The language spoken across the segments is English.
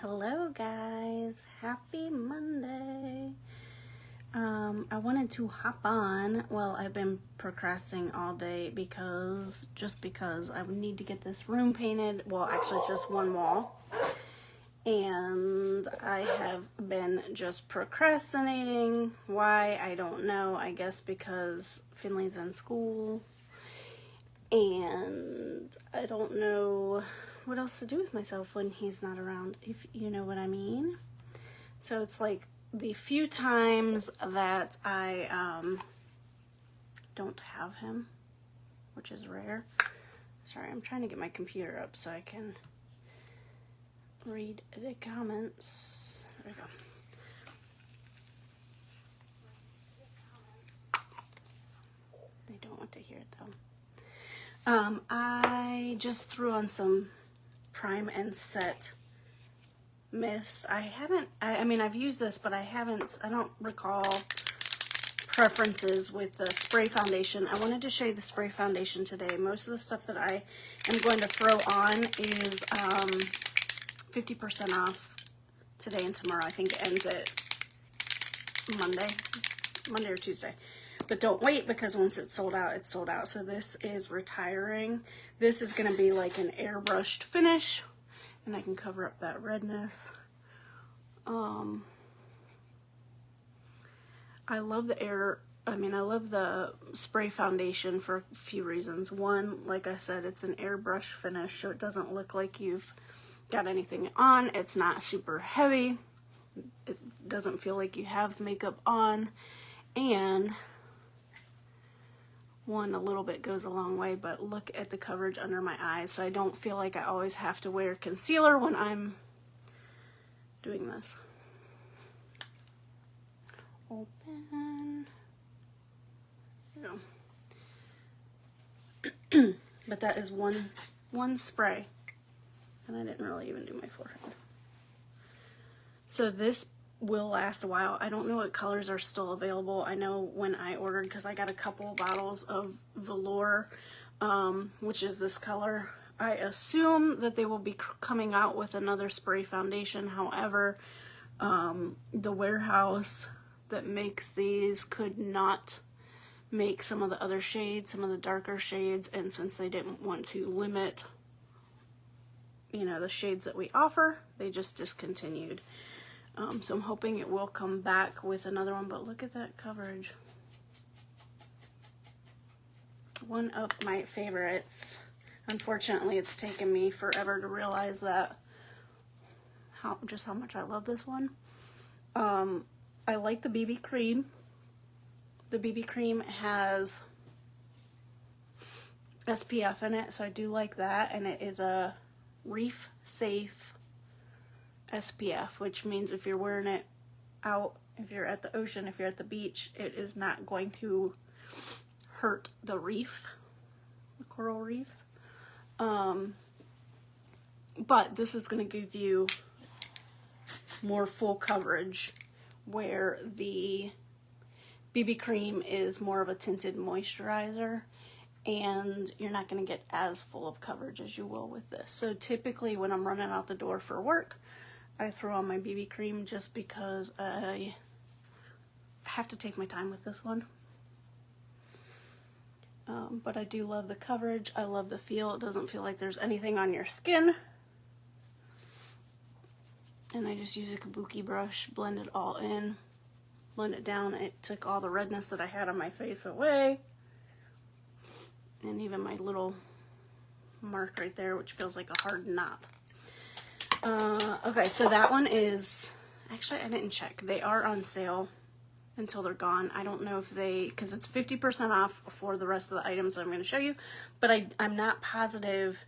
Hello guys, happy Monday. I wanted to hop on. Well, I've been procrastinating all day because I would need to get this room painted. Well, actually it's just one wall. And I have been just procrastinating. Why? I don't know. I guess because Finley's in school. And I don't know what else to do with myself when he's not around, if you know what I mean. So it's like the few times that I don't have him, which is rare. Sorry, I'm trying to get my computer up so I can read the comments. There we go. They don't want to hear it though. I just threw on some Prime and Set mist. I mean, I've used this, but I don't recall preferences with the spray foundation. I wanted to show you the spray foundation today. Most of the stuff that I am going to throw on is 50% off today and tomorrow. I think it ends at Monday or Tuesday. But don't wait, because once it's sold out, it's sold out. So this is retiring. This is going to be like an airbrushed finish, and I can cover up that redness. I love I love the spray foundation for a few reasons. One, like I said, it's an airbrush finish, so it doesn't look like you've got anything on. It's not super heavy. It doesn't feel like you have makeup on. And a little bit goes a long way, but look at the coverage under my eyes, so I don't feel like I always have to wear concealer when I'm doing this. Open. There we go. But that is one spray, and I didn't really even do my forehead. So this will last a while. I don't know what colors are still available. I know when I ordered, because I got a couple bottles of Velour, which is this color. I assume that they will be coming out with another spray foundation. However, the warehouse that makes these could not make some of the other shades, some of the darker shades, and since they didn't want to limit, the shades that we offer, they just discontinued. So I'm hoping it will come back with another one, but look at that coverage. One of my favorites. Unfortunately, it's taken me forever to realize that just how much I love this one. I like the BB cream. The BB cream has SPF in it, so I do like that, and it is a reef safe SPF, which means if you're wearing it out, if you're at the ocean, if you're at the beach, it is not going to hurt the reef, the coral reefs. But this is going to give you more full coverage, where the BB cream is more of a tinted moisturizer, and you're not going to get as full of coverage as you will with this. So typically when I'm running out the door for work, I throw on my BB cream just because I have to take my time with this one. But I do love the coverage. I love the feel. It doesn't feel like there's anything on your skin. And I just use a kabuki brush, blend it all in, blend it down. It took all the redness that I had on my face away. And even my little mark right there, which feels like a hard knot. Okay, so that one is, actually I didn't check. They are on sale until they're gone. I don't know if because it's 50% off for the rest of the items I'm going to show you, but I'm not positive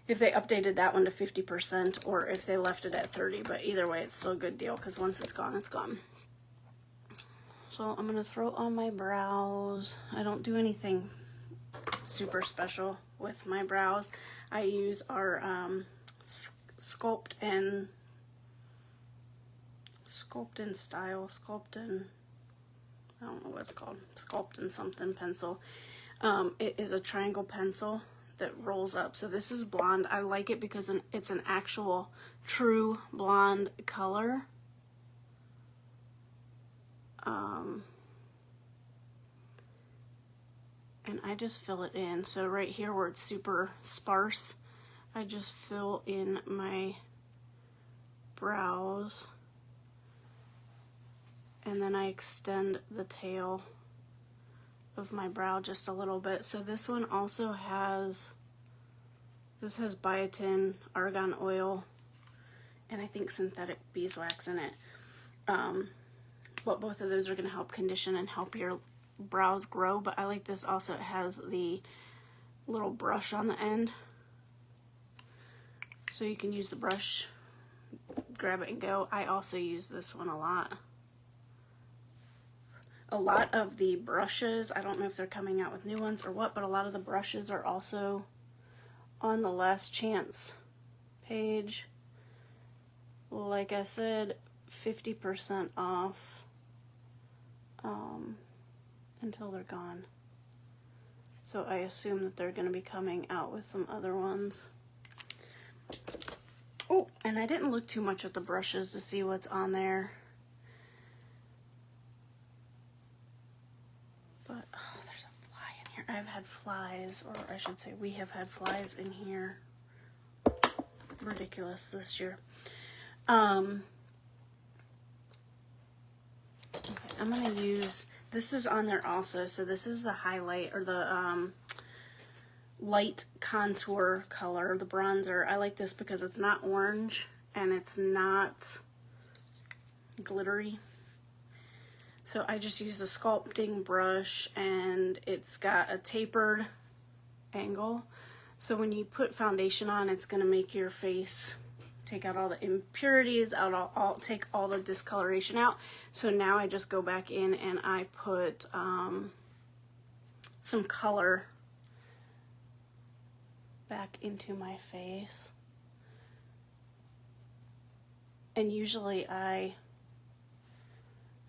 if they updated that one to 50% or if they left it at 30, but either way, it's still a good deal, because once it's gone, it's gone. So I'm going to throw on my brows. I don't do anything super special with my brows. I use our Sculpt and I don't know what it's called, Sculpt and something pencil. It is a triangle pencil that rolls up. So this is blonde. I like it because it's an actual true blonde color. And I just fill it in. So right here where it's super sparse, I just fill in my brows. And then I extend the tail of my brow just a little bit. So this one also has, this has biotin, argan oil, and I think synthetic beeswax in it. But both of those are going to help condition and help your brows grow. But I like this also, it has the little brush on the end. So you can use the brush, grab it and go. I also use this one a lot. A lot of the brushes, I don't know if they're coming out with new ones or what, but a lot of the brushes are also on the Last Chance page. Like I said, 50% off until they're gone. So I assume that they're going to be coming out with some other ones. Oh, and I didn't look too much at the brushes to see what's on there. But, oh, there's a fly in here. I've had flies, or I should say we have had flies in here. Ridiculous this year. Okay, I'm going to use, this is on there also, so this is the highlight, or the light contour color, the bronzer. I like this because it's not orange, and it's not glittery. So I just use the sculpting brush, and it's got a tapered angle. So when you put foundation on, it's going to make your face take out all the impurities, take all the discoloration out. So now I just go back in and I put some color back into my face. And usually I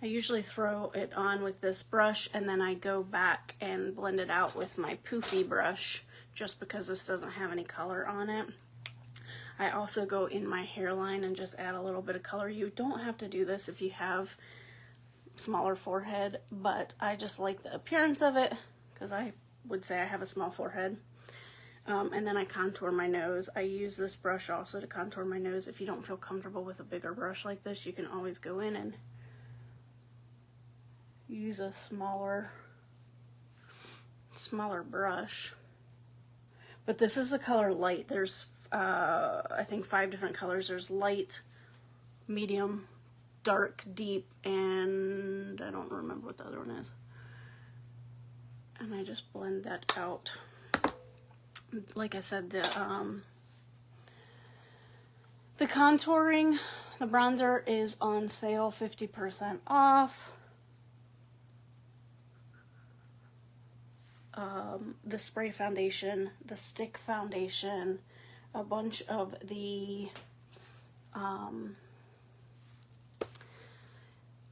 usually throw it on with this brush, and then I go back and blend it out with my poofy brush, just because this doesn't have any color on it. I also go in my hairline and just add a little bit of color. You don't have to do this if you have smaller forehead, but I just like the appearance of it, because I would say I have a small forehead. And then I contour my nose. I use this brush also to contour my nose. If you don't feel comfortable with a bigger brush like this, you can always go in and use a smaller brush. But this is the color light. There's I think 5 different colors. There's light, medium, dark, deep, and I don't remember what the other one is. And I just blend that out. Like I said, the contouring, the bronzer is on sale, 50% off. The spray foundation, the stick foundation, a bunch of the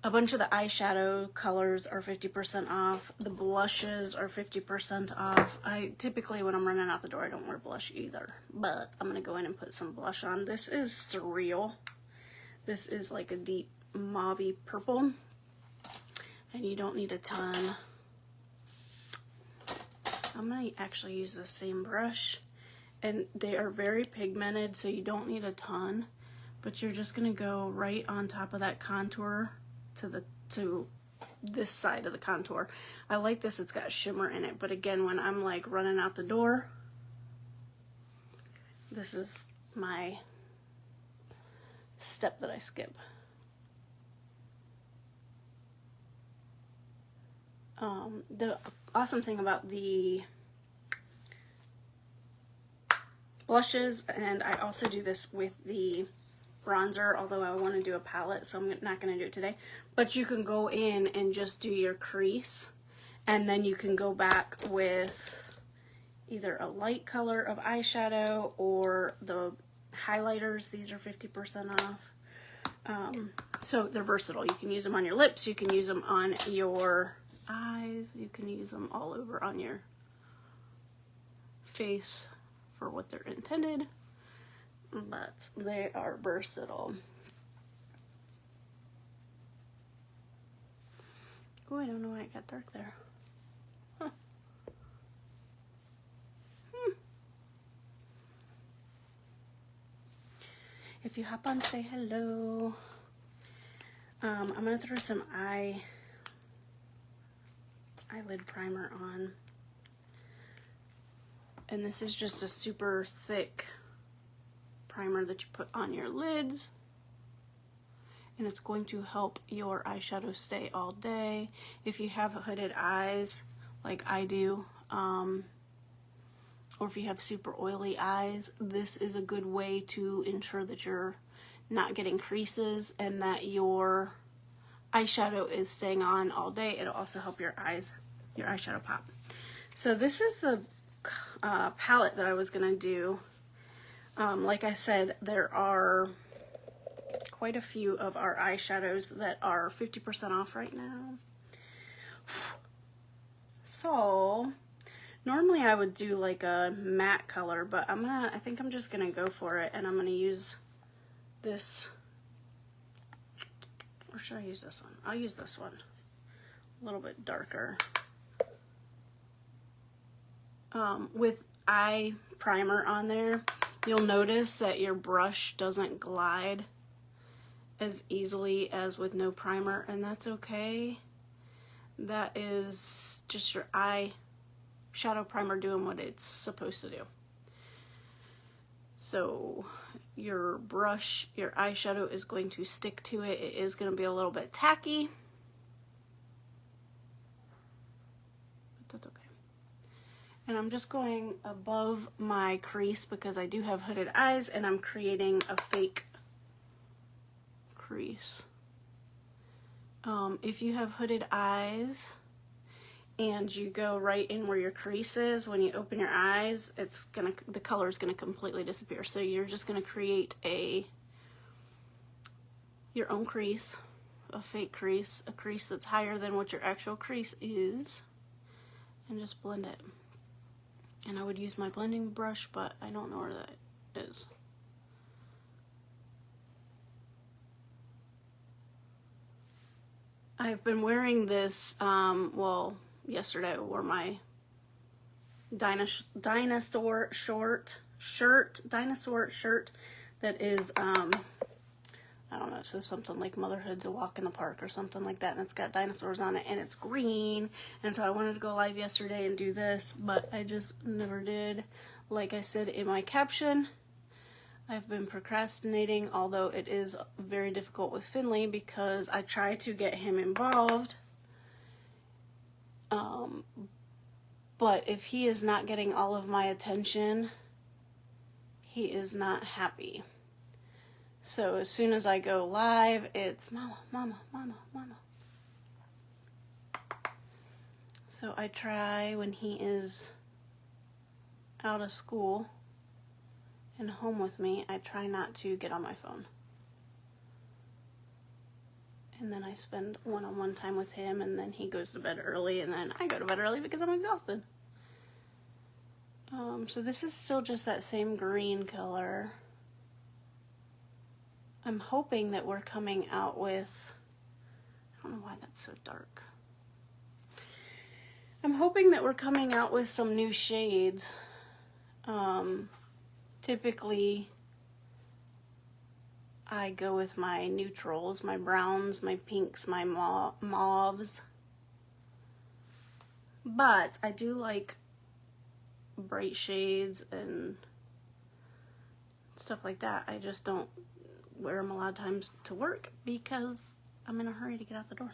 eyeshadow colors are 50% off. The blushes are 50% off. I typically, when I'm running out the door, I don't wear blush either, but I'm gonna go in and put some blush on. This is Surreal. This is like a deep mauvey purple, and you don't need a ton. I'm going to actually use the same brush, and they are very pigmented, so you don't need a ton, but you're just going to go right on top of that contour to this side of the contour. I like this, it's got shimmer in it, but again, when I'm like running out the door, this is my step that I skip. The awesome thing about the blushes, and I also do this with the bronzer, although I want to do a palette, so I'm not going to do it today, but you can go in and just do your crease, and then you can go back with either a light color of eyeshadow or the highlighters. These are 50% off. So they're versatile. You can use them on your lips, you can use them on your eyes, you can use them all over on your face for what they're intended, but they are versatile. Oh, I don't know why it got dark there. Huh. If you hop on, say hello. I'm going to throw some eyelid primer on. And this is just a super thick primer that you put on your lids. And it's going to help your eyeshadow stay all day. If you have hooded eyes, like I do, or if you have super oily eyes, this is a good way to ensure that you're not getting creases and that your eyeshadow is staying on all day. It'll also help your eyeshadow pop. So this is the palette that I was gonna do. Like I said, there are quite a few of our eyeshadows that are 50% off right now. So normally I would do like a matte color, but I think I'm just gonna go for it, and I'm gonna use this, or should I use this one? I'll use this one, a little bit darker. With eye primer on there, you'll notice that your brush doesn't glide as easily as with no primer, and that's okay. That is just your eye shadow primer doing what it's supposed to do. So your brush, your eyeshadow is going to stick to it. It is going to be a little bit tacky, but that's okay. And I'm just going above my crease because I do have hooded eyes, and I'm creating a fake crease. If you have hooded eyes and you go right in where your crease is, when you open your eyes, the color is gonna completely disappear. So you're just gonna create your own crease, a fake crease, a crease that's higher than what your actual crease is, and just blend it. And I would use my blending brush, but I don't know where that is. I've been wearing this, well, yesterday I wore my dinosaur shirt that is, I don't know, it says something like motherhood's a walk in the park or something like that, and it's got dinosaurs on it, and it's green, and so I wanted to go live yesterday and do this, but I just never did. Like I said in my caption, I've been procrastinating, although it is very difficult with Finley because I try to get him involved. But if he is not getting all of my attention, he is not happy. So as soon as I go live, it's mama, mama, mama, mama. So I try when he is out of school and home with me, I try not to get on my phone. And then I spend one-on-one time with him, and then he goes to bed early, and then I go to bed early because I'm exhausted. So this is still just that same green color. I'm hoping that we're coming out with, I don't know why that's so dark. I'm hoping that we're coming out with some new shades. Typically, I go with my neutrals, my browns, my pinks, my mauves. But I do like bright shades and stuff like that. I just don't wear them a lot of times to work because I'm in a hurry to get out the door.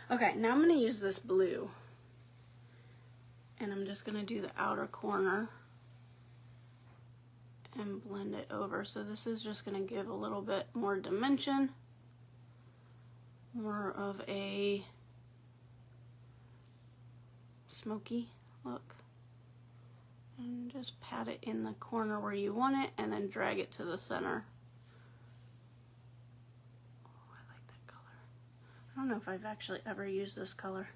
Okay, now I'm going to use this blue. And I'm just going to do the outer corner and blend it over. So this is just going to give a little bit more dimension, more of a smoky look. And just pat it in the corner where you want it, and then drag it to the center. Oh, I like that color. I don't know if I've actually ever used this color.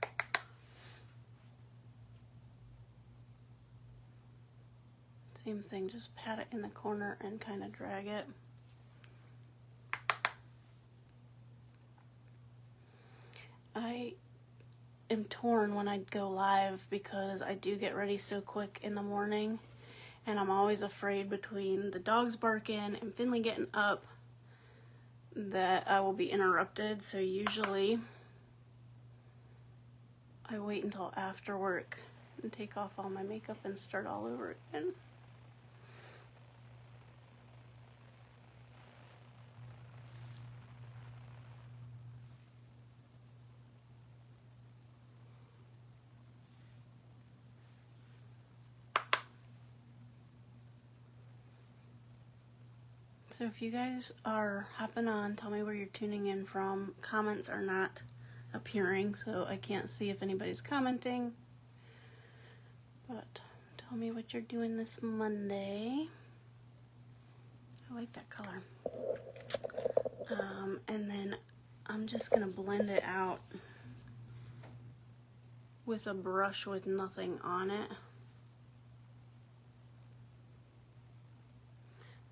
Same thing, just pat it in the corner and kind of drag it. I am torn when I go live because I do get ready so quick in the morning, and I'm always afraid between the dogs barking and Finley getting up that I will be interrupted. So usually I wait until after work and take off all my makeup and start all over again. So if you guys are hopping on, tell me where you're tuning in from. Comments are not appearing, so I can't see if anybody's commenting. But tell me what you're doing this Monday. I like that color. And then I'm just going to blend it out with a brush with nothing on it.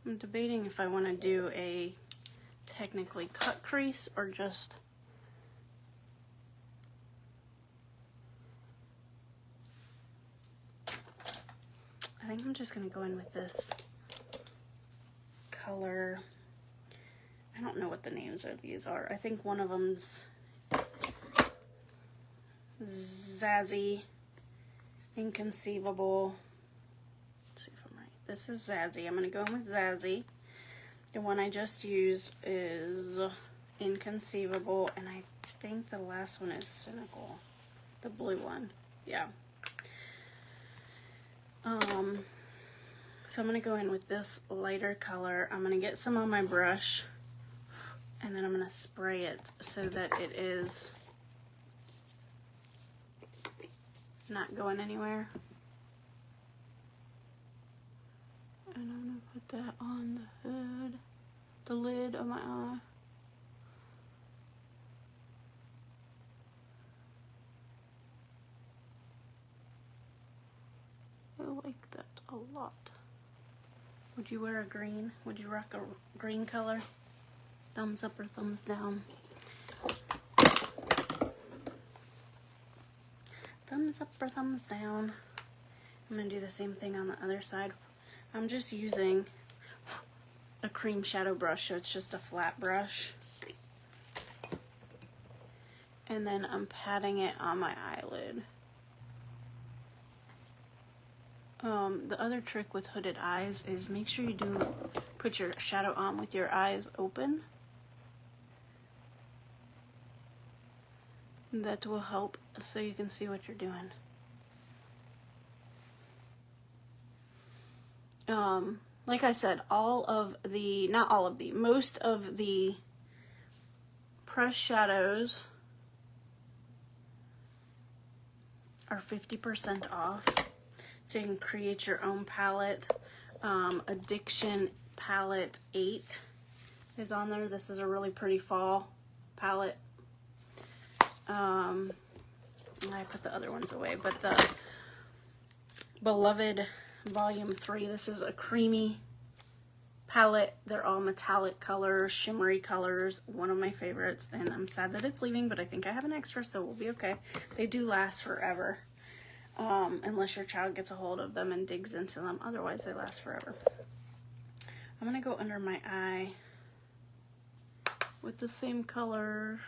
I'm debating if I want to do a technically cut crease or just I think I'm just going to go in with this color. I don't know what the names of these are. I think one of them's Zazzy, Inconceivable. Let's see if I'm right. This is Zazzy. I'm going to go in with Zazzy. The one I just used is Inconceivable, and I think the last one is Cynical. The blue one. Yeah. So I'm going to go in with this lighter color. I'm going to get some on my brush, and then I'm going to spray it so that it is not going anywhere. And I'm going to put that on the hood, the lid of my eye. I like that a lot. Would you wear a green? Would you rock a green color? Thumbs up or thumbs down? Thumbs up or thumbs down? I'm going to do the same thing on the other side. I'm just using a cream shadow brush, so it's just a flat brush. And then I'm patting it on my eyelid. The other trick with hooded eyes is make sure you do put your shadow on with your eyes open. That will help so you can see what you're doing. Like I said, most of the pressed shadows are 50% off. So you can create your own palette. Addiction Palette 8 is on there. This is a really pretty fall palette. I put the other ones away, but the Beloved Volume 3, this is a creamy palette. They're all metallic colors, shimmery colors, one of my favorites, and I'm sad that it's leaving, but I think I have an extra, so we'll be okay. They do last forever. Unless your child gets a hold of them and digs into them. Otherwise, they last forever. I'm going to go under my eye with the same color.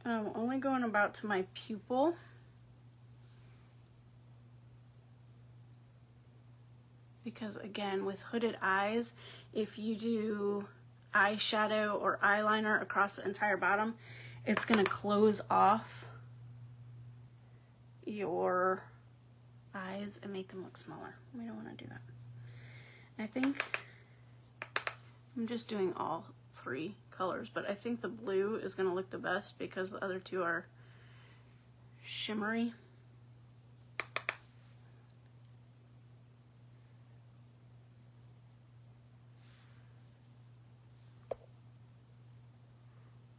I'm only going about to my pupil. Because, again, with hooded eyes, if you do eyeshadow or eyeliner across the entire bottom, it's going to close off your eyes and make them look smaller. We don't want to do that. I think I'm just doing all three colors, but I think the blue is going to look the best because the other two are shimmery.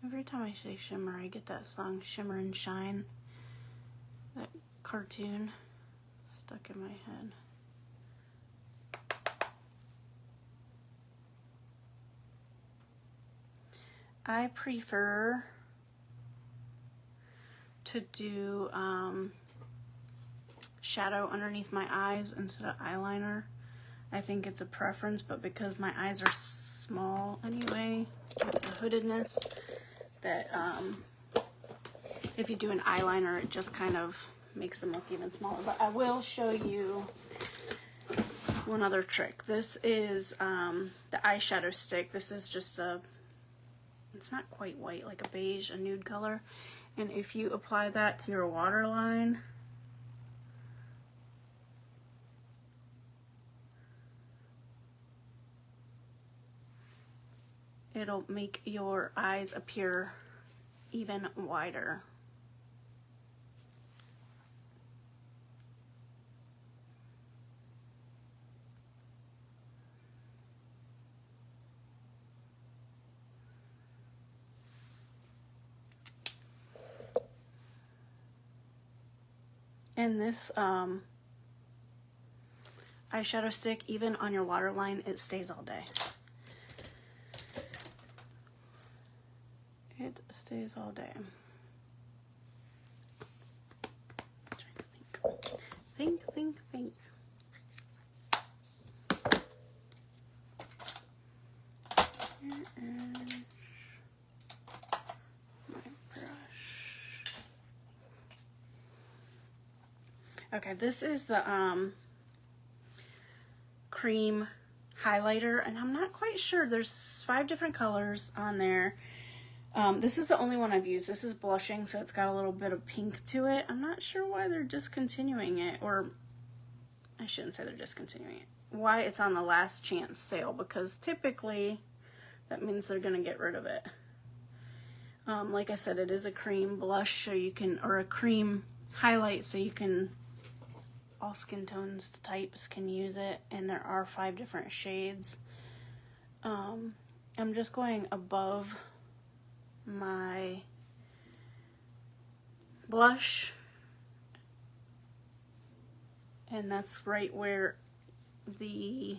Every time I say shimmer, I get that song Shimmer and Shine. That cartoon. stuck in my head. I prefer to do shadow underneath my eyes instead of eyeliner. I think it's a preference, but because my eyes are small anyway, with the hoodedness, that if you do an eyeliner, it just kind of makes them look even smaller. But I will show you one other trick. This is the eyeshadow stick. This is just it's not quite white, like a beige, a nude color. And if you apply that to your waterline, it'll make your eyes appear even wider. And this eyeshadow stick, even on your waterline, it stays all day. It stays all day. I'm trying to think. Think. Here is my brush. Okay, this is the cream highlighter, and I'm not quite sure. There's 5 different colors on there. This is the only one I've used. This is blushing, so it's got a little bit of pink to it. I'm not sure why they're discontinuing it, or I shouldn't say they're discontinuing it. Why it's on the last chance sale, because typically that means they're going to get rid of it. Like I said, it is a cream blush, so you can, or a cream highlight, so you can, all skin tones types can use it, and there are 5 different shades. I'm just going above my blush, and that's right where the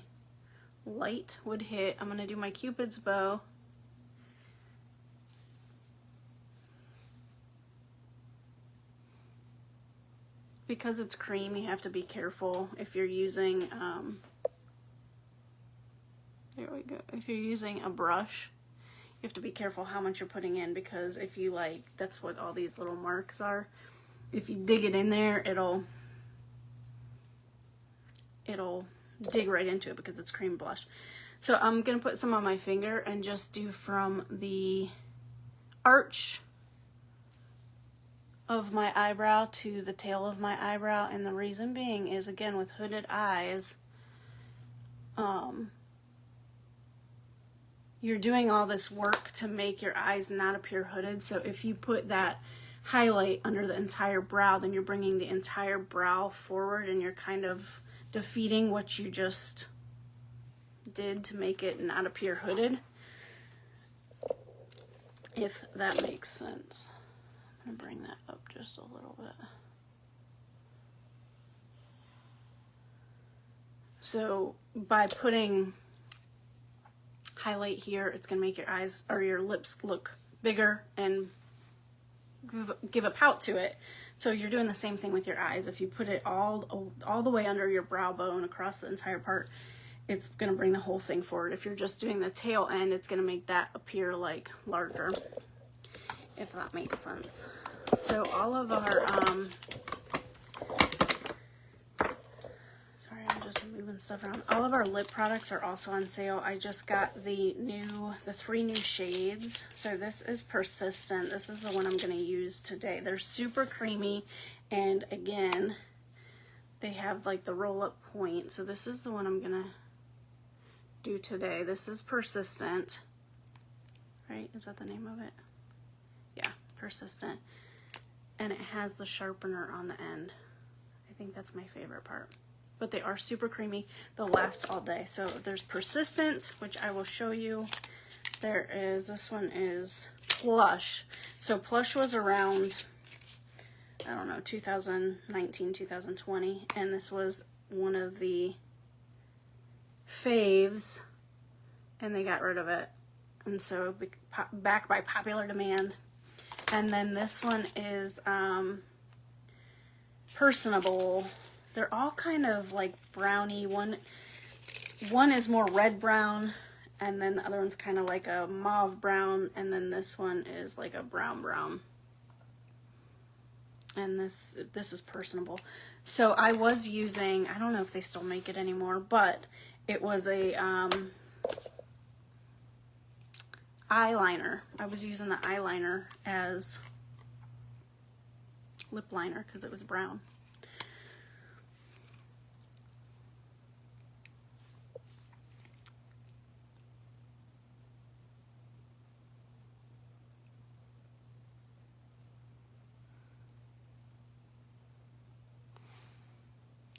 light would hit. I'm going to do my Cupid's bow. Because it's cream, you have to be careful if you're using there we go. If you're using a brush, you have to be careful how much you're putting in, because if you that's what all these little marks are. If you dig it in there, it'll dig right into it because it's cream blush. So I'm gonna put some on my finger and just do from the arch of my eyebrow to the tail of my eyebrow, and the reason being is, again, with hooded eyes, you're doing all this work to make your eyes not appear hooded. So if you put that highlight under the entire brow, then you're bringing the entire brow forward, and you're kind of defeating what you just did to make it not appear hooded, if that makes sense. I'm going to bring that up just a little bit. So by putting highlight here, it's going to make your eyes or your lips look bigger and give a pout to it. So you're doing the same thing with your eyes. If you put it all the way under your brow bone across the entire part, it's going to bring the whole thing forward. If you're just doing the tail end, it's going to make that appear like larger, if that makes sense. So all of our sorry, I'm just moving stuff around. All of our lip products are also on sale. I just got the 3 new shades. So this is Persistent. This is the one I'm going to use today. They're super creamy, and again, they have like the roll-up point. So this is the one I'm going to do today. This is Persistent, right? Is that the name of it? Yeah, Persistent. And it has the sharpener on the end. I think that's my favorite part. But they are super creamy. They'll last all day. So there's Persistent, which I will show you. There is, this one is Plush. So Plush was around I don't know, 2019, 2020, and this was one of the faves, and they got rid of it, and so back by popular demand. And then this one is personable. They're all kind of like browny. One is more red brown, and then the other one's kind of like a mauve brown, and then this one is like a brown brown. And this is personable. So I was using, I don't know if they still make it anymore, but it was a eyeliner. I was using the eyeliner as lip liner because it was brown.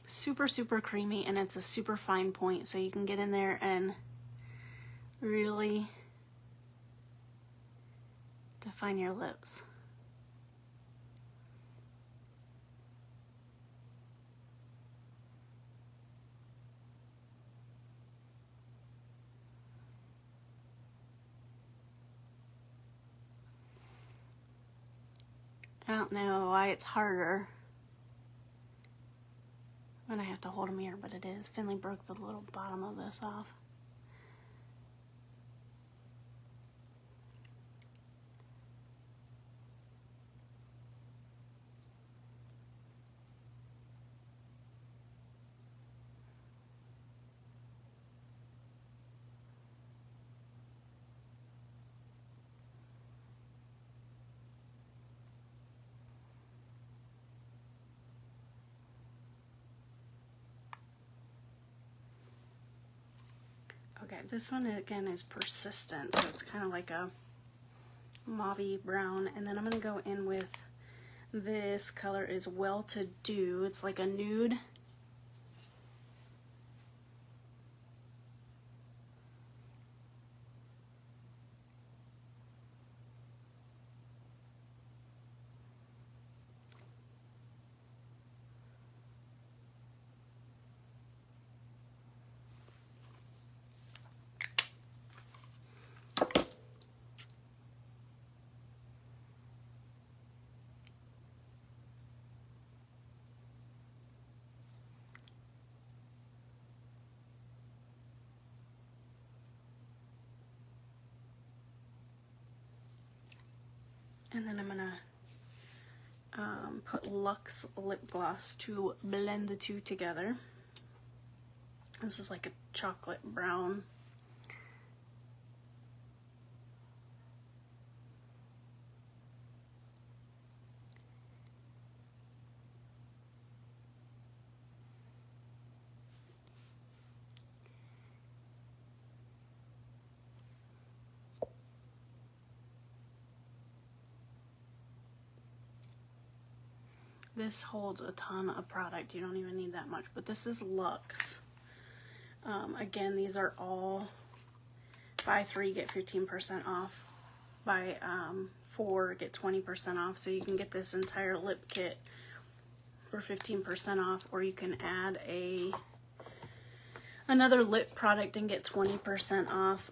Super, super creamy, and it's a super fine point, so you can get in there and really define your lips. I don't know why it's harder when I have to hold a mirror, but it is. Finley broke the little bottom of this off. Okay, this one again is persistent, so it's kind of like a mauve brown, and then I'm going to go in with this color is Well To Do. It's like a nude. And then I'm going to put Luxe lip gloss to blend the two together. This is like a chocolate brown. This holds a ton of product. You don't even need that much, but this is Luxe. Again, these are all buy 3 get 15% off. Buy 4 get 20% off. So you can get this entire lip kit for 15% off, or you can add another lip product and get 20% off.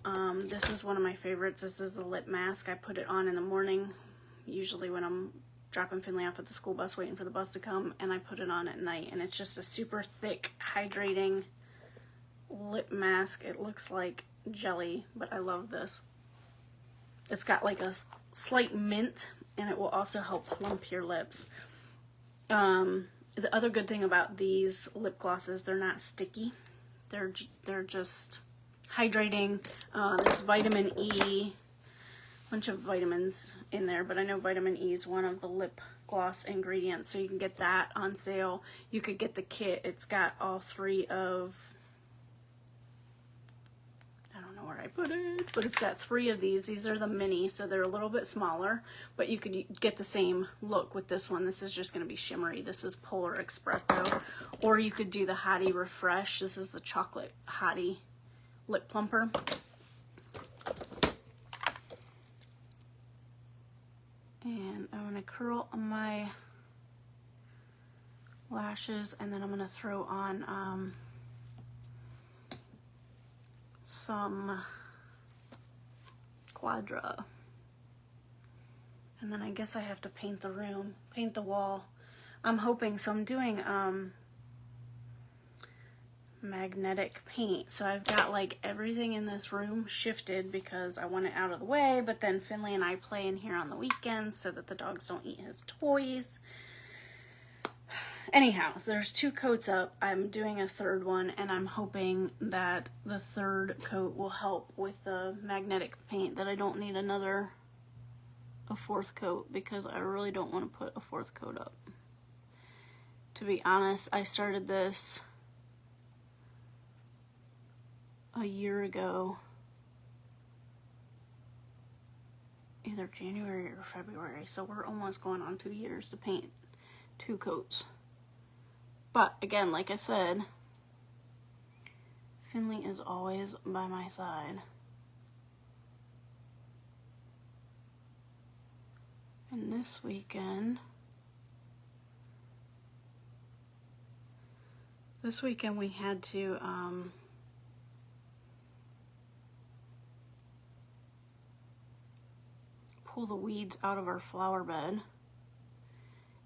This is one of my favorites. This is the lip mask. I put it on in the morning, usually when I'm dropping Finley off at the school bus waiting for the bus to come, and I put it on at night, and it's just a super thick hydrating lip mask. It looks like jelly, but I love this. It's got like a slight mint, and it will also help plump your lips. The other good thing about these lip glosses, they're not sticky. They're just hydrating. There's vitamin E, bunch of vitamins in there, but I know vitamin E is one of the lip gloss ingredients, so you can get that on sale. You could get the kit. It's got all 3 of, I don't know where I put it, but it's got 3 of these. These are the mini, so they're a little bit smaller, but you could get the same look with this one. This is just going to be shimmery. This is Polar Espresso, or you could do the Hottie Refresh. This is the chocolate Hottie lip plumper. And I'm going to curl my lashes, and then I'm going to throw on some Quadra. And then I guess I have to paint the room, paint the wall. I'm hoping, so I'm doing magnetic paint. So I've got like everything in this room shifted because I want it out of the way, but then Finley and I play in here on the weekends so that the dogs don't eat his toys. Anyhow, there's 2 coats up. I'm doing a 3rd one, and I'm hoping that the 3rd coat will help with the magnetic paint, that I don't need a 4th coat, because I really don't want to put a 4th coat up. To be honest, I started this a year ago, either January or February, so we're almost going on 2 years to paint 2 coats. But again, like I said, Finley is always by my side. And this weekend we had to pull the weeds out of our flower bed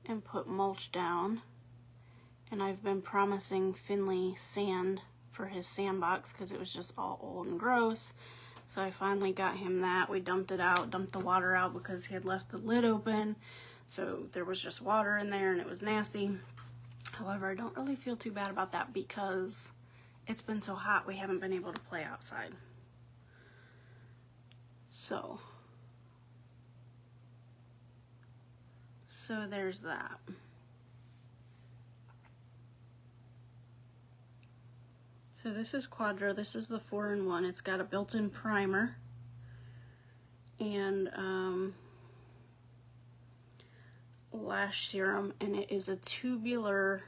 and put mulch down. And I've been promising Finley sand for his sandbox because it was just all old and gross. So I finally got him that. We dumped it out, dumped the water out because he had left the lid open. So there was just water in there and it was nasty. However, I don't really feel too bad about that because it's been so hot we haven't been able to play outside. So there's that. So this is Quadra. This is the 4-in-1. It's got a built-in primer and lash serum, and it is a tubular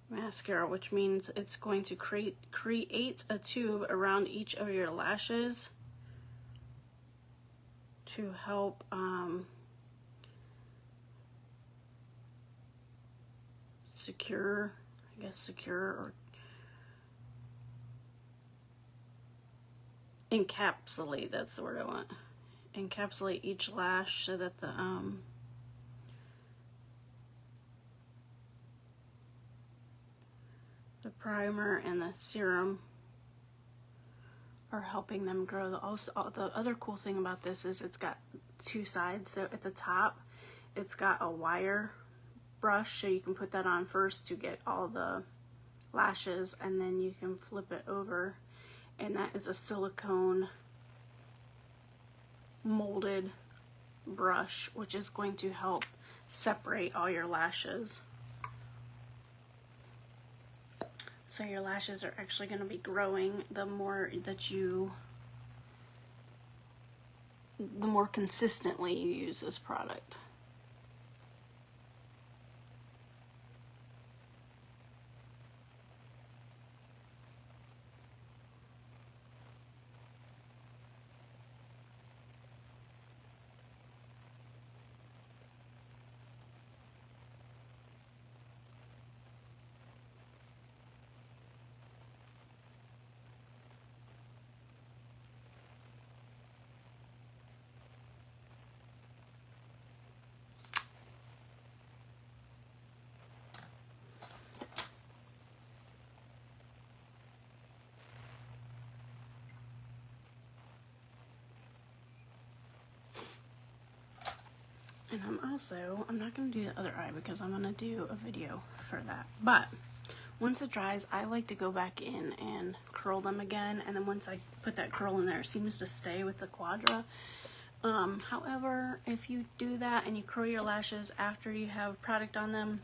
mascara, which means it's going to create a tube around each of your lashes to help secure or encapsulate, that's the word I want. Encapsulate each lash so that the primer and the serum are helping them grow. The other cool thing about this is it's got 2 sides. So at the top, it's got a wire brush, so you can put that on first to get all the lashes, and then you can flip it over, and that is a silicone molded brush, which is going to help separate all your lashes. So your lashes are actually going to be growing the more consistently you use this product. And I'm not going to do the other eye because I'm going to do a video for that. But once it dries, I like to go back in and curl them again. And then once I put that curl in there, it seems to stay with the Quadra. However, if you do that and you curl your lashes after you have product on them,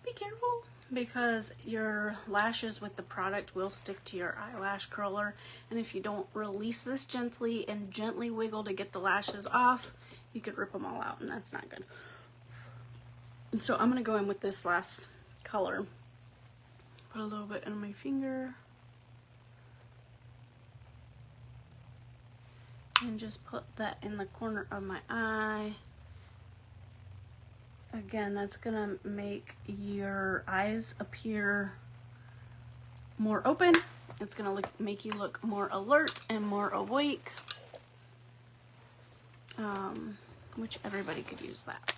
be careful, because your lashes with the product will stick to your eyelash curler. And if you don't release this gently and gently wiggle to get the lashes off, you could rip them all out, and that's not good. And so I'm going to go in with this last color. Put a little bit on my finger. And just put that in the corner of my eye. Again, that's gonna make your eyes appear more open. It's gonna make you look more alert and more awake, which everybody could use that.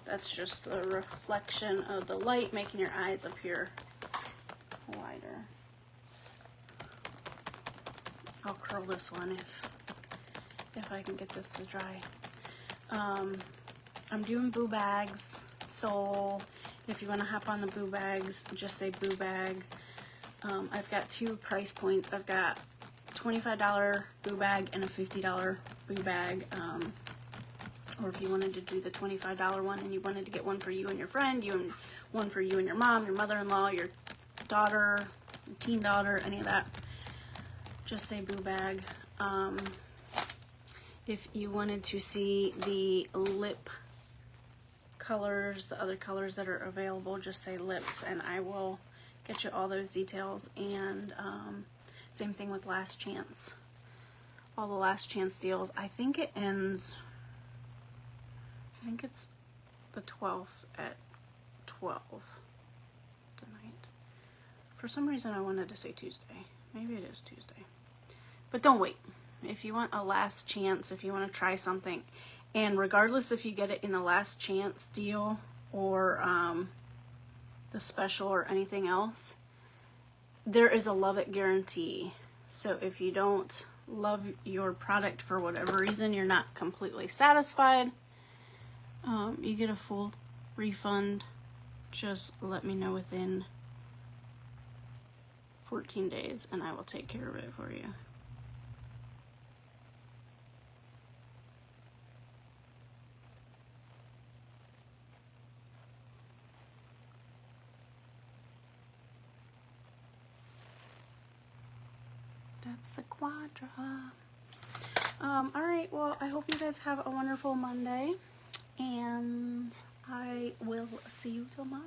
That's just the reflection of the light making your eyes appear wider. I'll curl this one if I can get this to dry. I'm doing boo bags, so if you want to hop on the boo bags, just say boo bag. I've got two price points. I've got $25 boo bag and a $50 boo bag. Or if you wanted to do the $25 one and you wanted to get one for you and your friend, one for you and your mom, your mother-in-law, your daughter, your teen daughter, any of that, just say boo bag. If you wanted to see the lip colors, the other colors that are available, just say lips and I will get you all those details. And same thing with Last Chance. All the Last Chance deals. I think it ends, I think it's the 12th at 12 tonight. For some reason I wanted to say Tuesday. Maybe it is Tuesday. But don't wait. If you want a last chance, if you want to try something, and regardless if you get it in the Last Chance deal or the special or anything else, there is a love it guarantee. So if you don't love your product for whatever reason, you're not completely satisfied, you get a full refund. Just let me know within 14 days and I will take care of it for you. That's the quadra. Alright, well, I hope you guys have a wonderful Monday, and I will see you tomorrow.